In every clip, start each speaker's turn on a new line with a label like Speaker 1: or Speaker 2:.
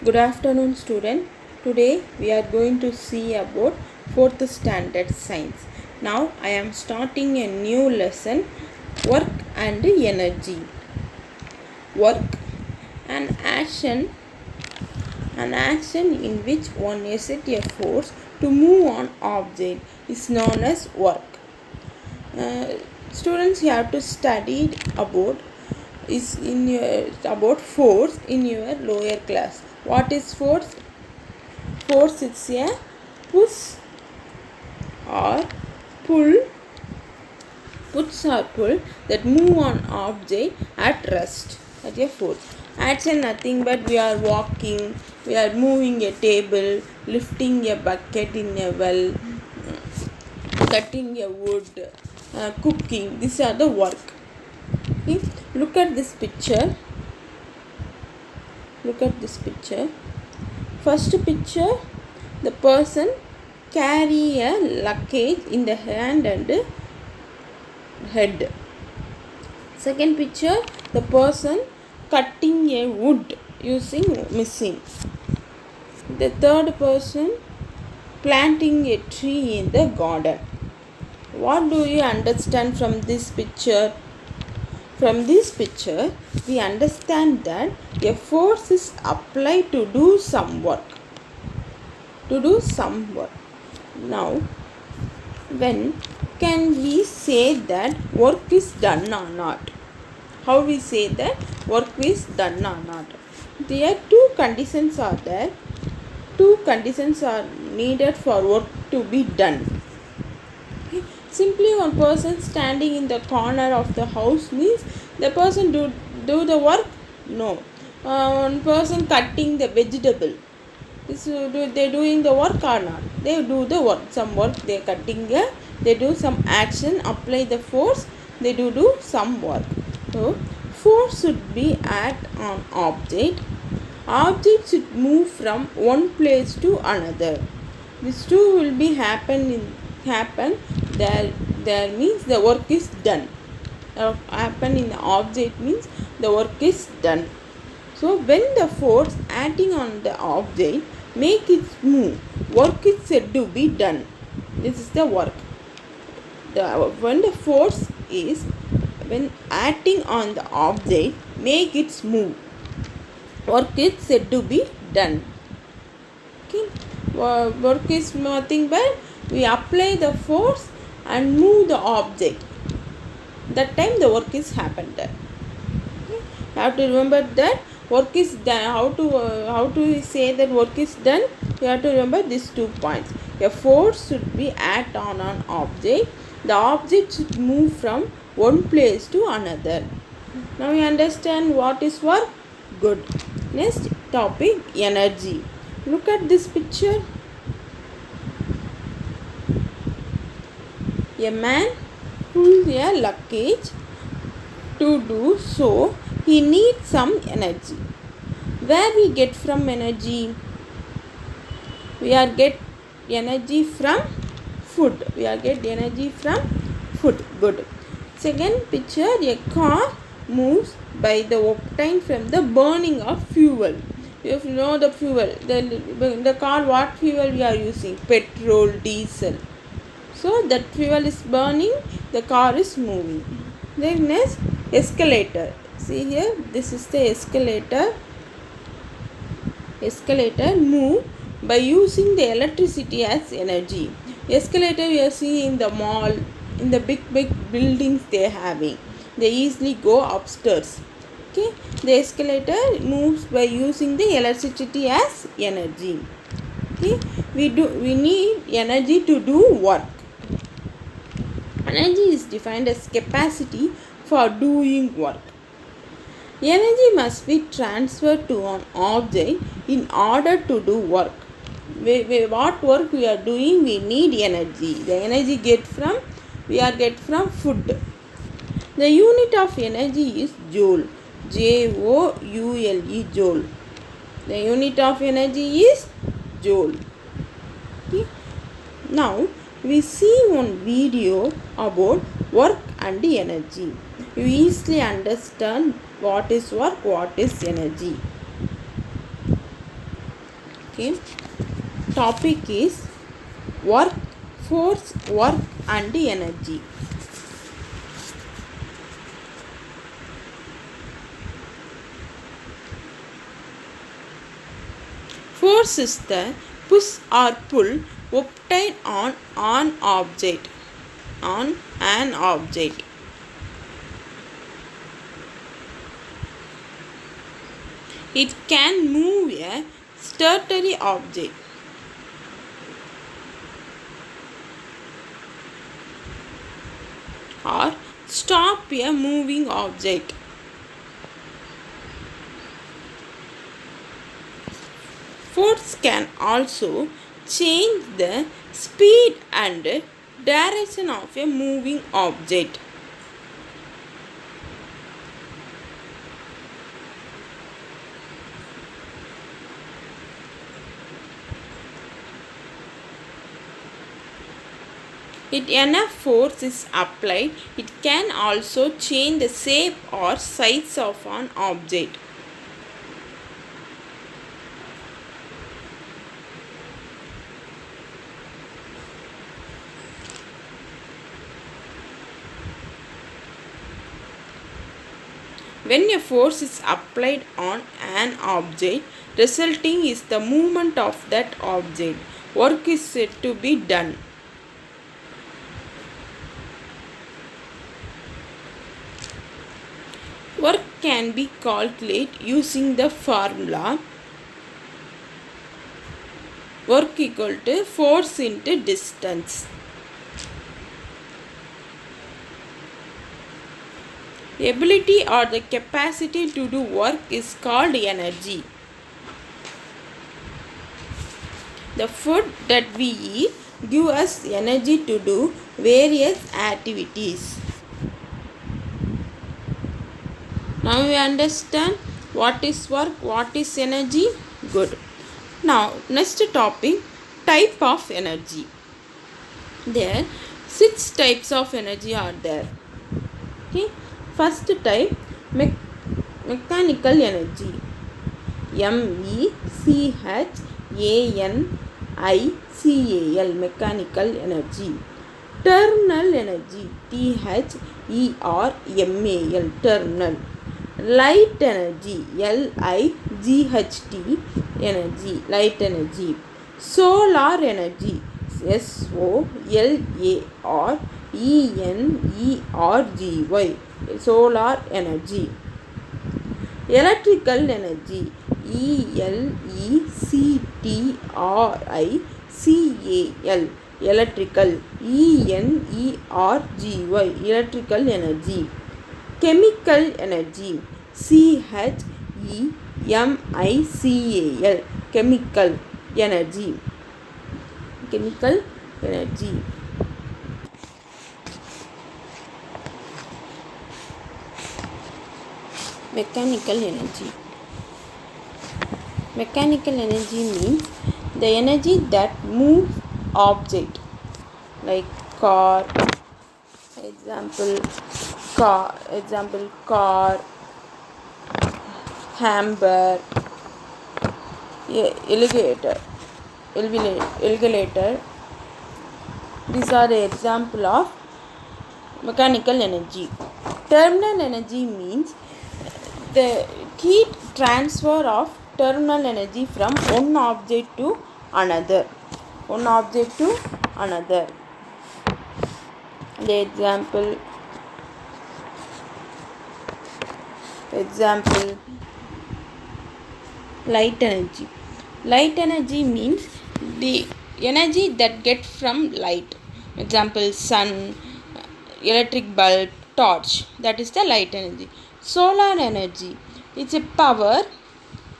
Speaker 1: Good afternoon, student. Today we are going to see about 4th standard science. Now I am starting a new lesson, work and energy. Work, an action, an action in which one exerts a force to move on object is known as work. Uh, Students, you have to study about force in your lower class. What is force? Force is a push or pull, that move on object at rest. That is a force. Action nothing but we are walking, we are moving a table, lifting a bucket in a well, cutting a wood, cooking. These are the work. Okay? Look at this picture. First picture, the person carry a luggage in the hand and head. Second picture, the person cutting a wood using machine. The third person planting a tree in the garden. What do you understand from this picture? From this picture, we understand that a force is applied to do some work. Now, when can we say that work is done or not? How we say that work is done or not? There are two conditions are there. Two conditions are needed for work to be done. Simply one person standing in the corner of the house means the person do the work? No. One person cutting the vegetable. They doing the work or not? They do the work. Some work they cutting. They do some action. Apply the force. They do some work. So force should be act on object. Object should move from one place to another. These two will be happen. There means the work is done. Happen in the object means the work is done. So when the force acting on the object make it move, work is said to be done. This is the work. When the force is when acting on the object make it move, work is said to be done. Okay. Work is nothing but we apply the force and move the object. That time the work is happened there. Okay. You have to remember that work is done. How to say that work is done? You have to remember these 2 points. A force should be act on an object. The object should move from one place to another. Now you understand what is work? Good. Next topic, energy. Look at this picture. A man pulls a luggage. To do so, he needs some energy. Where we get from energy? We are get energy from food. Good. Second picture, a car moves by the obtained from the burning of fuel. You know the fuel. The car, what fuel we are using? Petrol, diesel. So that fuel is burning, the car is moving. Then next, escalator. See here, this is the escalator. Escalator move by using the electricity as energy. Escalator we are seeing in the mall, in the big buildings they are having. They easily go upstairs. Okay, the escalator moves by using the electricity as energy. Okay, we need energy to do work. Energy is defined as capacity for doing work. Energy must be transferred to an object in order to do work. What work we are doing, we need energy. The energy we get from food. The unit of energy is joule. Joule. Joule. The unit of energy is joule. Okay. Now we see one video about work and energy. You easily understand what is work, what is energy. Okay. Topic is work, force, work and energy. Force is the push or pull obtained on an object. On an object. It can move a stationary object. Or stop a moving object. Force can also change the speed and direction of a moving object. If enough force is applied, it can also change the shape or size of an object. When a force is applied on an object, resulting is the movement of that object. Work is said to be done. Work can be calculated using the formula work equal to force into distance. Ability or the capacity to do work is called energy. The food that we eat gives us energy to do various activities. Now we understand what is work, what is energy. Good. Now next topic, type of energy. There 6 types of energy are there. Okay. First type, mechanical energy. MECHANICAL, mechanical energy. Thermal energy. THERMAL, thermal. Light energy. LIGHT, energy, light energy. Solar energy. SOLARENERGY, solar energy. Electrical energy. ELECTRICAL, electrical. ENERGY, electrical energy. Chemical energy. CHEMICAL, chemical energy. Chemical energy. Mechanical energy. Mechanical energy means the energy that moves object, like car, example car, hammer, elevator. These are the example of mechanical energy. Thermal energy means the heat transfer of thermal energy from one object to another. The example light energy. Light energy means the energy that gets from light. Example sun, electric bulb, torch. That is the light energy. Solar energy. It's a power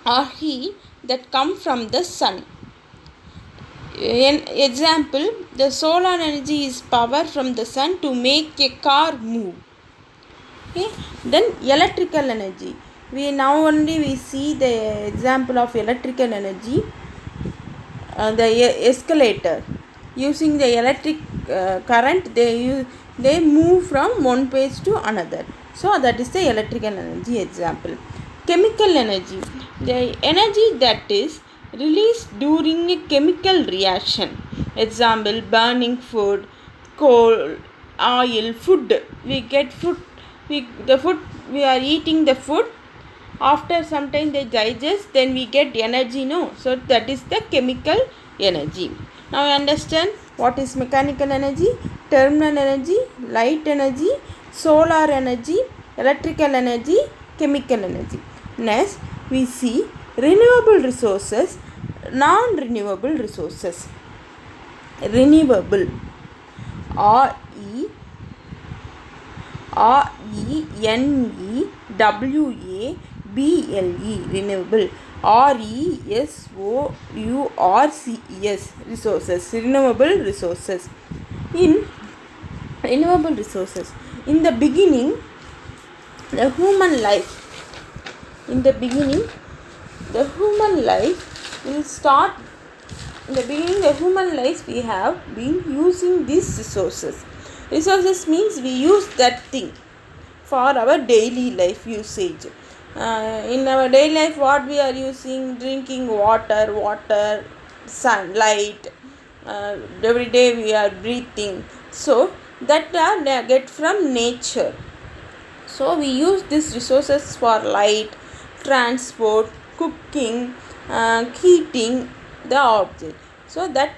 Speaker 1: or heat that comes from the sun. Example, the solar energy is power from the sun to make a car move. Okay. Then electrical energy. We see the example of electrical energy. The escalator. Using the electric current, they move from one place to another. So that is the electrical energy example. Chemical energy. The energy that is released during a chemical reaction. Example, burning food, coal, oil, food. We get food, the food, we are eating the food. After some time they digest, then we get energy, no? So that is the chemical energy. Now you understand what is mechanical energy, thermal energy, light energy, solar energy, electrical energy, chemical energy. Next we see renewable resources, non-renewable resources. Renewable, R E RENEWABLE, renewable, RESOURCES, resources, renewable resources. In renewable resources, in the beginning, the human life, in the beginning, the human life will start. In the beginning, the human life, we have been using these resources. Resources means we use that thing for our daily life usage. In our daily life, what we are using? Drinking water, sunlight. Every day we are breathing. So that get from nature. So we use these resources for light, transport, cooking, heating the object. So that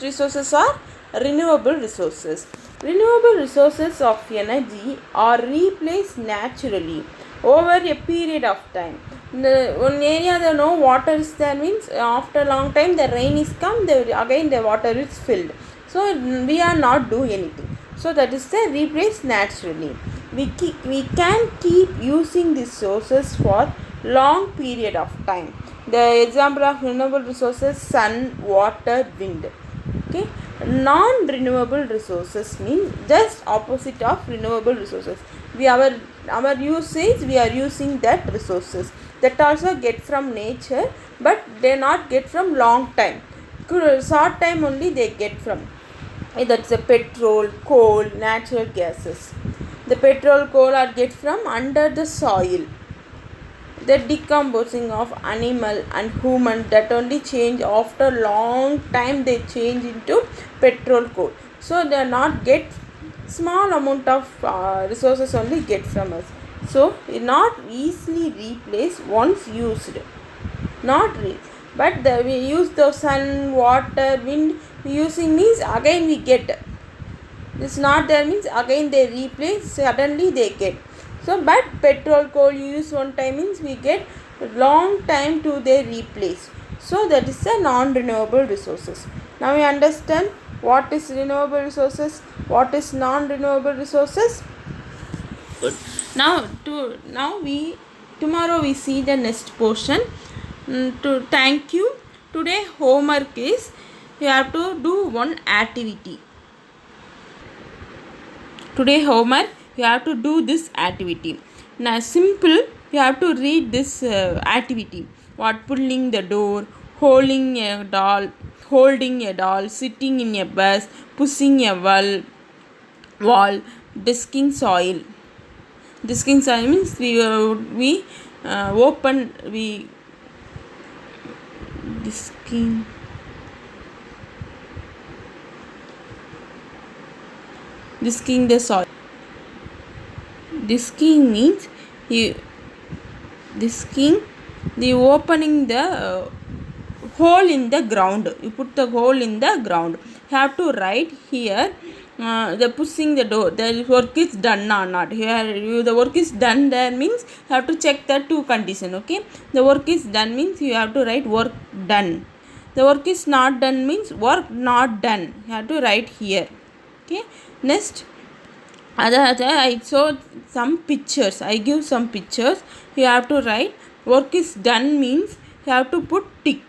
Speaker 1: resources are renewable resources. Renewable resources of energy are replaced naturally over a period of time. In one area there no water is there means after a long time the rain is come, again the water is filled. So we are not do anything. So that is the replace naturally. We can keep using these sources for long period of time. The example of renewable resources: sun, water, wind. Okay, non-renewable resources mean just opposite of renewable resources. Our usage, we are using that resources that also get from nature, but they not get from long time. Short time only they get from. That's a petrol, coal, natural gases. The petrol, coal are get from under the soil. The decomposing of animal and human, that only change after long time, they change into petrol, coal. So they are not get small amount of resources only get from us. So not easily replace once used. Not really. But we use the sun, water, wind using means again we get. This not there means again they replace, suddenly they get. So but petrol, coal you use one time means we get long time to they replace. So that is a non-renewable resources. Now we understand what is renewable resources, what is non-renewable resources. Good. Now tomorrow we see the next portion. To thank you. Today homework is you have to do one activity. Today homework you have to do this activity. Now simple, you have to read this activity. What? Pulling the door, holding a doll, sitting in a bus, pushing a wall, disking soil. Disking soil means we open, we disking. Disking the soil. Disking means disking, the opening the hole in the ground. You put the hole in the ground. You have to write here. The pushing the door, the work is done or not. Here the work is done there means you have to check the two condition. Okay, the work is done means you have to write work done. The work is not done means work not done. You have to write here. Okay, next I show some pictures. I give some pictures. You have to write work is done means you have to put tick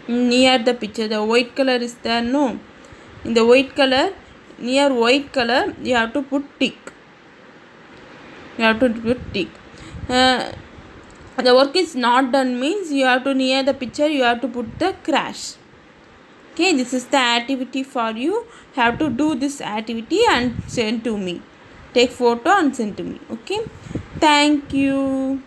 Speaker 1: near the picture. The white color is there, no? In the white color, near white color, you have to put tick. You have to put tick. The work is not done means you have to, near the picture, you have to put the crash. Okay, this is the activity for you. Have to do this activity and send to me. Take photo and send to me. Okay, thank you.